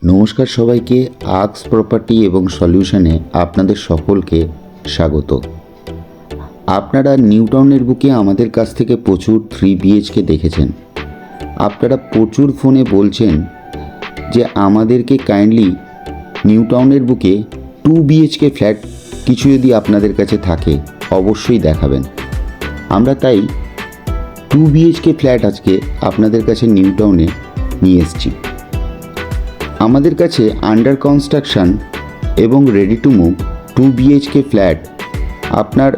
নমস্কার সবাইকে, আক্স প্রপার্টি এবং সলিউশনে আপনাদের সকলকে স্বাগত। আপনারা নিউ টাউনের বুকে আমাদের কাছ থেকে প্রচুর 3 BHK দেখেছেন। আপনারা প্রচুর ফোনে বলছেন যে আমাদেরকে কাইন্ডলি নিউ টাউনের বুকে 2 BHK ফ্ল্যাট কিছু যদি আপনাদের কাছে থাকে অবশ্যই দেখাবেন। আমরা তাই 2 BHK ফ্ল্যাট আজকে আপনাদের কাছে নিউ টাউনে নিয়ে এসেছি। আমাদের কাছে আন্ডার কনস্ট্রাকশন এবং ready to move 2 BHK flat আপনার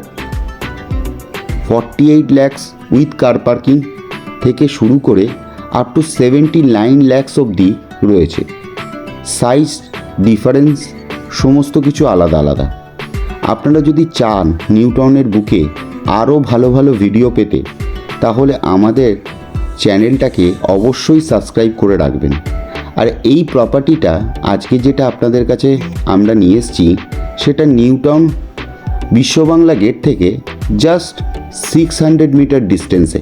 48 lakhs উইথ কার পার্কিং থেকে শুরু করে আপ টু 79 lakhs অবধি রয়েছে। সাইজ ডিফারেন্স সমস্ত কিছু আলাদা আলাদা। আপনারা যদি চান নিউ টাউনের বুকে আরও ভালো ভালো ভিডিও পেতে তাহলে আমাদের চ্যানেলটাকে অবশ্যই সাবস্ক্রাইব করে রাখবেন। আর এই প্রপার্টিটা আজকে যেটা আপনাদের কাছে আমরা নিয়ে এসেছি সেটা নিউ টাউন বিশ্ববাংলা গেট থেকে জাস্ট 600 মিটার ডিস্টেন্সে।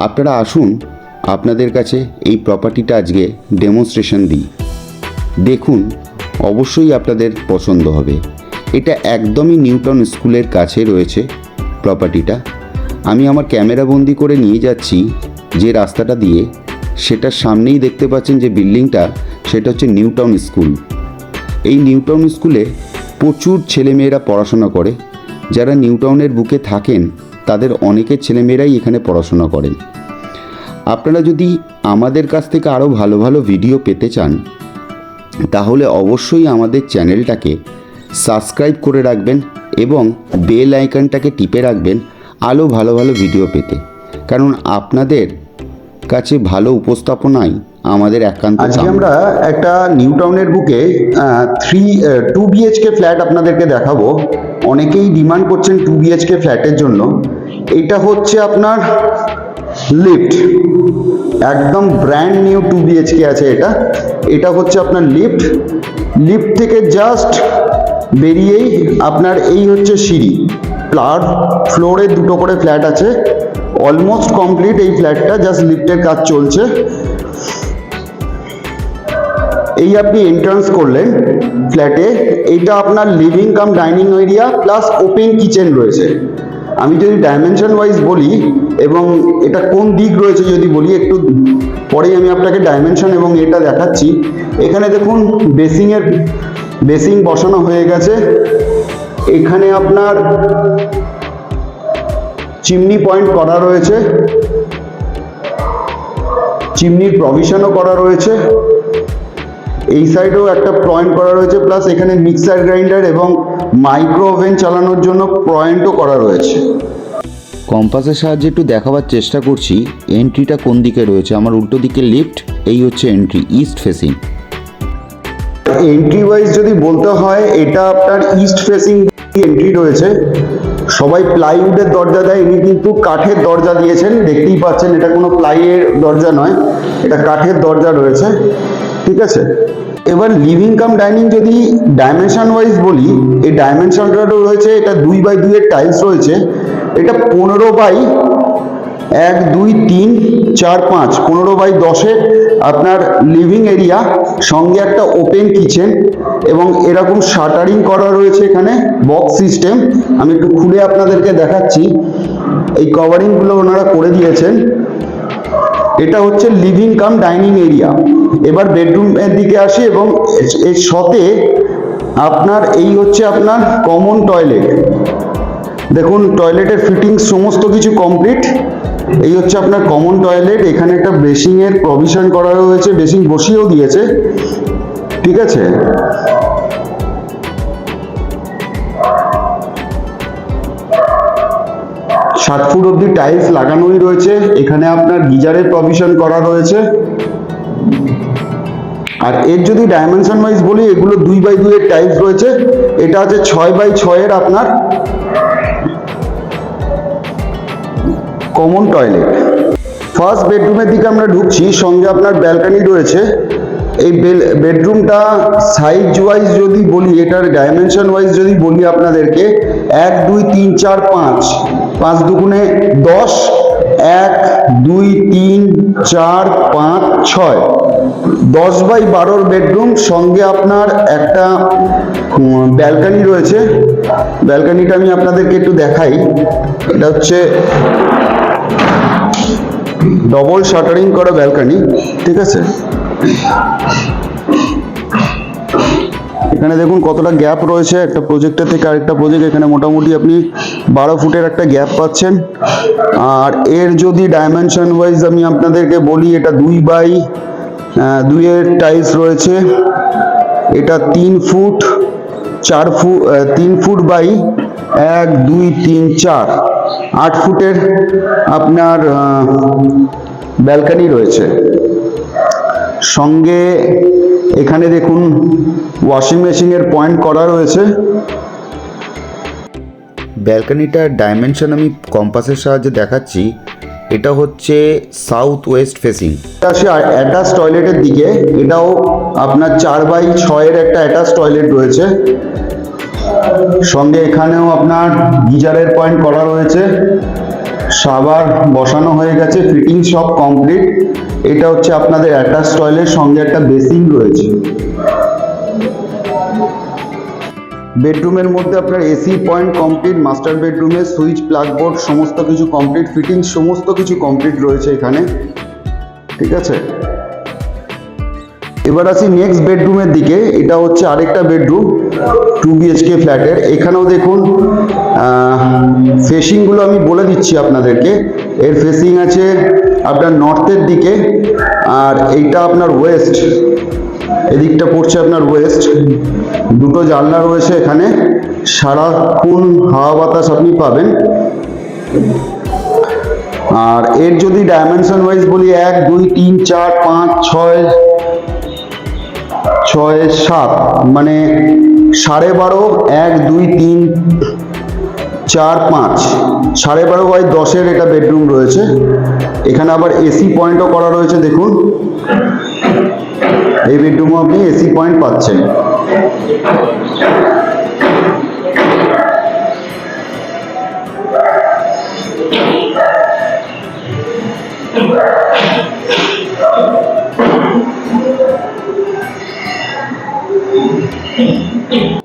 আপনারা আসুন, আপনাদের কাছে এই প্রপার্টিটা আজকে ডেমনস্ট্রেশন দিই, দেখুন, অবশ্যই আপনাদের পছন্দ হবে। এটা একদমই নিউ টাউন স্কুলের কাছে রয়েছে প্রপার্টিটা। আমি আমার ক্যামেরা বন্দি করে নিয়ে যাচ্ছি যে রাস্তাটা দিয়ে, সেটার সামনেই দেখতে পাচ্ছেন যে বিল্ডিংটা, সেটা হচ্ছে নিউ টাউন স্কুল। এই নিউ টাউন স্কুলে প্রচুর ছেলেমেয়েরা পড়াশোনা করে। যারা নিউ টাউনের বুকে থাকেন তাদের অনেকের ছেলেমেয়েরাই এখানে পড়াশোনা করেন। আপনারা যদি আমাদের কাছ থেকে আরও ভালো ভালো ভিডিও পেতে চান তাহলে অবশ্যই আমাদের চ্যানেলটাকে সাবস্ক্রাইব করে রাখবেন এবং বেল আইকনটাকে টিপে রাখবেন আরও ভালো ভালো ভিডিও পেতে। কারণ আপনাদের কাছে ভালো উপস্থাপনাই আমাদের একান্ত। আজকে আমরা একটা নিউ টাউনের বুকে 2 BHK ফ্ল্যাট আপনাদেরকে দেখাবো। অনেকেই ডিমান্ড করছেন 2 BHK ফ্ল্যাটের জন্য। এটা হচ্ছে আপনার লিফট, একদম ব্র্যান্ড নিউ 2 BHK আছে এটা। এটা হচ্ছে আপনার লিফট থেকে জাস্ট বেরিয়েই আপনার এই হচ্ছে সিঁড়ি। ফ্লোরে 2টো করে ফ্ল্যাট আছে, অলমোস্ট কমপ্লিট এই ফ্ল্যাটটা, জাস্ট লিফটের কাজ চলছে। এই আপনি এন্ট্রান্স করলেন ফ্ল্যাটে, এইটা আপনার living cum dining area plus open kitchen রয়েছে। আমি যদি ডাইমেনশন ওয়াইজ বলি এবং এটা কোন দিক রয়েছে যদি বলি, একটু পরেই আমি আপনাকে ডাইমেনশন এবং এটা দেখাচ্ছি। এখানে দেখুন বেসিং বসানো হয়ে গেছে। এখানে আপনার চিমনি পয়েন্ট করা রয়েছে, চিমনির প্রভিশনও করা রয়েছে। এই সাইডেও একটা পয়েন্ট করা রয়েছে, প্লাস এখানে মিক্সার গ্রাইন্ডার এবং মাইক্রো ওভেন চালানোর জন্য পয়েন্টও করা রয়েছে। কম্পাসের সাহায্যে একটু দেখাবার চেষ্টা করছি এন্ট্রিটা কোন দিকে রয়েছে। আমার উল্টো দিকে লিফট, এই হচ্ছে entry, east facing. Entry wise যদি বলতে হয়, এটা আপনার ইস্ট ফেসিং এন্ট্রি রয়েছে। সবাই প্লাইউডের দরজা দেয়, ইনি কিন্তু কাঠের দরজা দিয়েছেন, দেখতেই পাচ্ছেন। এটা কোনো প্লাইয়ের দরজা নয়, এটা কাঠের দরজা রয়েছে, ঠিক আছে। এবার লিভিং কাম ডাইনিং যদি ডাইমেনশন ওয়াইজ বলি, এই ডাইমেনশনটাও রয়েছে, এটা 2x2 এর টাইলস রয়েছে। এটা 15x1 2 3 4 5 15x10 আপনার লিভিং এরিয়া, সঙ্গে একটা ওপেন কিচেন এবং এরকম শাটারিং করা রয়েছে। এখানে বক্স সিস্টেম, আমি একটু খুলে আপনাদেরকে দেখাচ্ছি। এই কভারিংগুলো ওনারা করে দিয়েছেন। এটা হচ্ছে লিভিং কাম ডাইনিং এরিয়া। এবার বেডরুমের দিকে আসি এবং এর সাথে আপনার এই হচ্ছে আপনার কমন টয়লেট। দেখুন টয়লেটের ফিটিংস সমস্ত কিছু কমপ্লিট। এই হচ্ছে আপনার কমন টয়লেট। এখানে একটা বেসিংয়ের প্রভিশন করা রয়েছে, বেসিং বসিয়েও দিয়েছে, ঠিক আছে। 7 ফুট অব্দি টাইলস লাগানোই রয়েছে। এখানে আপনার গিজারের প্রভিশন করা রয়েছে। আর এর যদি ডাইমেনশন ওয়াইজ বলি, এগুলো 2x2 এর টাইলস রয়েছে। এটা আছে 6x6 এর আপনার কমন টয়লেট। ফার্স্ট বেডরুমের দিকে আমরা ঢুকছি, সঙ্গে আপনার ব্যালকনি রয়েছে। এই বেডরুমটা সাইজ ওয়াইজ যদি বলি, এটার ডাইমেনশন ওয়াইজ যদি বলি আপনাদেরকে, 1 2 3 4 5 5 দুগুণে 10, 1 2 3 4 5 6 10x12 বেডরুম, সঙ্গে আপনার একটা ব্যালকনি রয়েছে। ব্যালকনিটা আমি আপনাদেরকে একটু দেখাই। এটা হচ্ছে ডবল শাটারিং করা ব্যালকনি, ঠিক আছে। এখানে দেখুন কতটা গ্যাপ রয়েছে একটা প্রজেক্টের থেকে আরেকটা প্রজেক্ট। এখানে মোটামুটি আপনি 12 ফুটের একটা গ্যাপ পাচ্ছেন। আর এর যদি ডাইমেনশন ওয়াইজ আমি আপনাদেরকে বলি, এটা 2x2 এর টাইলস রয়েছে। এটা 3 ফুট 3 ফুট বাই 1 2 3 4 8 ফুটের আপনার ব্যালকনি রয়েছে। সঙ্গে এখানে দেখুন ওয়াশিং মেশিনের পয়েন্ট করা রয়েছে। ব্যালকনিটার ডাইমেনশন আমি কম্পাসের সাহায্যে দেখাচ্ছি। এটা হচ্ছে সাউথ ওয়েস্ট ফেসিং। আসে অ্যাটাচ টয়লেটের দিকে। এটাও আপনার 4x6 এর একটা অ্যাটাচ টয়লেট রয়েছে। সঙ্গে এখানেও আপনার গিজারের পয়েন্ট করা রয়েছে। শাওয়ার বসানো হয়ে গেছে, ফিটিং সব কমপ্লিট। এটা হচ্ছে আপনাদের অ্যাটাচ টয়লেট, সঙ্গে একটা বেসিন রয়েছে। বেডরুমের মধ্যে আপনার এসি পয়েন্ট কমপ্লিট, মাস্টার বেডরুমে সুইচ প্লাগ বোর্ড সমস্ত কিছু কমপ্লিট, ফিটিং সমস্ত কিছু কমপ্লিট রয়েছে এখানে, ঠিক আছে। এবার আসি নেক্সট বেডরুমের দিকে। এটা হচ্ছে আরেকটা বেডরুম 2 BHK ফ্ল্যাটের। এখানেও দেখুন ফেসিংগুলো আমি বলে দিচ্ছি আপনাদেরকে। এর ফেসিং আছে আপনার নর্থের দিকে, আর এইটা আপনার ওয়েস্ট, এদিকটা পড়ছে আপনার ওয়েস্ট। দুটো জানলা রয়েছে এখানে, সারাক্ষণ হাওয়া বাতাস আপনি পাবেন। আর এর যদি ডাইমেনশন ওয়াইজ বলি, 1 2 3 4 5 6 7, মানে 12.5 1 2 3 4 5 12.5x10 এর এটা বেডরুম রয়েছে। এখানে আবার এসি পয়েন্টও করা রয়েছে। দেখুন এই বেডরুমে আপনি এসি পয়েন্ট পাচ্ছেন।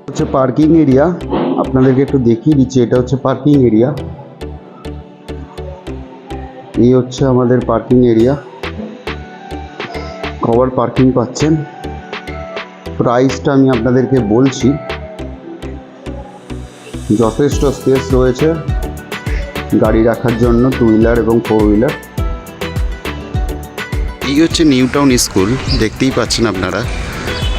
হচ্ছে পার্কিং এরিয়া, আপনাদেরকে একটু দেখিয়ে দিচ্ছি। এটা হচ্ছে পার্কিং এরিয়া। এই হচ্ছে আমাদের পার্কিং এরিয়া, কভার পার্কিং পাচ্ছেন। প্রাইসটা আমি আপনাদেরকে বলছি। যথেষ্ট স্পেস রয়েছে গাড়ি রাখার জন্য, 2 হুইলার এবং 4 হুইলার। এই হচ্ছে নিউ টাউন স্কুল, দেখতেই পাচ্ছেন আপনারা।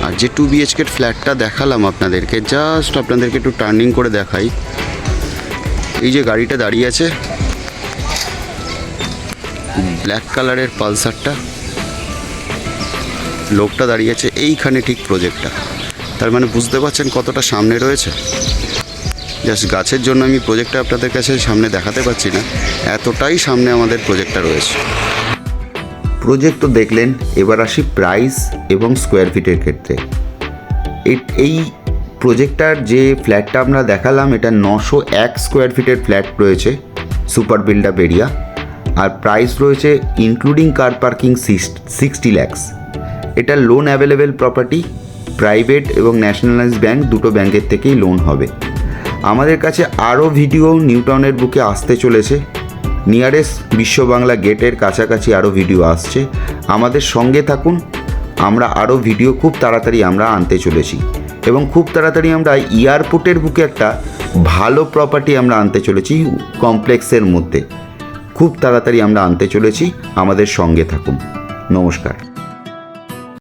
আর যে 2 BHK ফ্ল্যাটটা দেখালাম আপনাদেরকে, জাস্ট আপনাদেরকে একটু টার্নিং করে দেখাই। এই যে গাড়িটা দাঁড়িয়ে আছে, ব্ল্যাক কালারের পালসারটা, লোকটা দাঁড়িয়ে আছে এইখানে, ঠিক প্রজেক্টটা। তার মানে বুঝতে পারছেন কতটা সামনে রয়েছে। জাস্ট গাছের জন্য আমি প্রজেক্টটা আপনাদের কাছে সামনে দেখাতে পারছি না, এতটাই সামনে আমাদের প্রজেক্টটা রয়েছে। প্রজেক্ট তো দেখলেন, এবার আসি প্রাইস এবং স্কোয়ার ফিটের ক্ষেত্রে। এই প্রজেক্টটার যে ফ্ল্যাটটা আমরা দেখালাম, এটা 901 স্কোয়ার ফিটের ফ্ল্যাট রয়েছে, সুপার বিল্ড আপ এরিয়া। আর প্রাইস রয়েছে ইনক্লুডিং কার পার্কিং 60 lakhs। এটা লোন অ্যাভেলেবেল প্রপার্টি, প্রাইভেট এবং ন্যাশনালাইজড ব্যাংক, দুটো ব্যাংকের থেকেই লোন হবে। আমাদের কাছে আরও ভিডিও নিউ টাউনের বুকে আসতে চলেছে। নিয়ারেস্ট বিশ্ব বাংলা গেটের কাছাকাছি আরও ভিডিও আসছে, আমাদের সঙ্গে থাকুন। আমরা আরও ভিডিও খুব তাড়াতাড়ি আমরা আনতে চলেছি, এবং খুব তাড়াতাড়ি আমরা এয়ারপোর্টের বুকে একটা ভালো প্রপার্টি আমরা আনতে চলেছি কমপ্লেক্সের মধ্যে। খুব তাড়াতাড়ি আমরা আনতে চলেছি, আমাদের সঙ্গে থাকুন। নমস্কার।